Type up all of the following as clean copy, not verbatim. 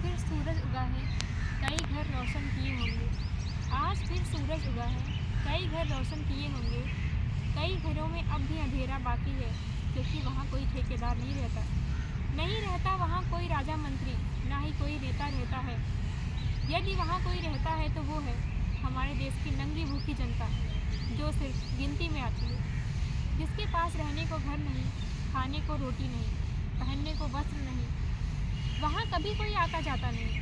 फिर सूरज उगा है, कई घर रोशन किए होंगे। आज फिर सूरज उगा है, कई घर रोशन किए होंगे। कई घरों में अब भी अंधेरा बाकी है, क्योंकि वहाँ कोई ठेकेदार नहीं रहता। नहीं रहता वहाँ कोई राजा मंत्री, ना ही कोई नेता रहता है। यदि वहाँ कोई रहता है तो वो है हमारे देश की नंगी भूखी जनता, जो सिर्फ गिनती में आती है, जिसके पास रहने को घर नहीं, खाने को रोटी नहीं, पहनने को वस्त्र नहीं। वहाँ कभी कोई आता जाता नहीं,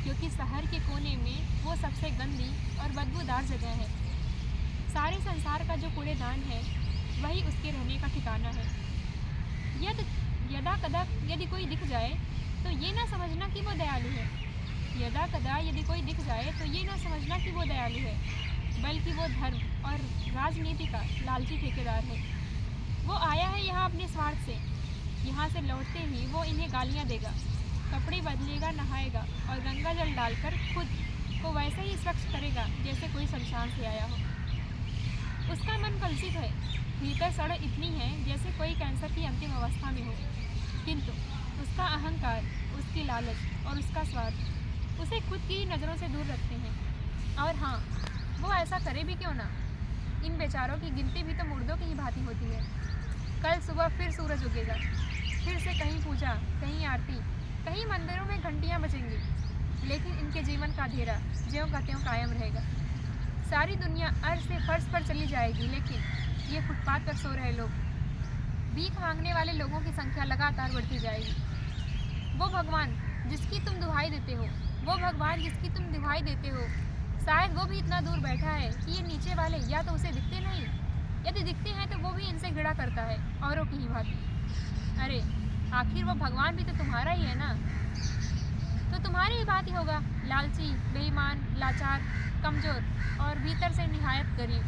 क्योंकि शहर के कोने में वो सबसे गंदी और बदबूदार जगह है। सारे संसार का जो कूड़ेदान है, वही उसके रहने का ठिकाना है। यदा कदा यदि कोई दिख जाए तो ये ना समझना कि वो दयालु है। यदा कदा यदि कोई दिख जाए तो ये ना समझना कि वो दयालु है, बल्कि वो धर्म और राजनीति का लालची ठेकेदार है। वो आया है यहाँ अपने स्वार्थ से। यहाँ से लौटते ही वो इन्हें गालियाँ देगा, कपड़े बदलेगा, नहाएगा और गंगा जल डालकर खुद को वैसे ही स्वच्छ करेगा जैसे कोई शमशान से आया हो। उसका मन कलुषित है, भीतर सड़क इतनी है जैसे कोई कैंसर की अंतिम अवस्था में हो। किंतु उसका अहंकार, उसकी लालच और उसका स्वार्थ उसे खुद की नज़रों से दूर रखते हैं। और हाँ, वो ऐसा करे भी क्यों ना। इन बेचारों की गिनती भी तो मुर्दों की ही भांति होती है। कल सुबह फिर सूरज उगेगा, फिर से कहीं पूजा, कहीं आरती, कहीं मंदिरों में घंटियाँ बजेंगी, लेकिन इनके जीवन का अंधेरा ज्यों का त्यों कायम रहेगा। सारी दुनिया अर्श से फर्श पर चली जाएगी, लेकिन ये फुटपाथ पर सो रहे लोग, भीख मांगने वाले लोगों की संख्या लगातार बढ़ती जाएगी। वो भगवान जिसकी तुम दुहाई देते हो, वो भगवान जिसकी तुम दुहाई देते हो, शायद वो भी इतना दूर बैठा है कि ये नीचे वाले या तो उसे दिखते नहीं, यदि दिखते हैं तो वो भी इनसे घृणा करता है, औरों की ही भांति। अरे आखिर वो भगवान भी तो तुम्हारा ही है ना, तो तुम्हारी ही भांति होगा, लालची, बेईमान, लाचार, कमज़ोर और भीतर से निहायत गरीब।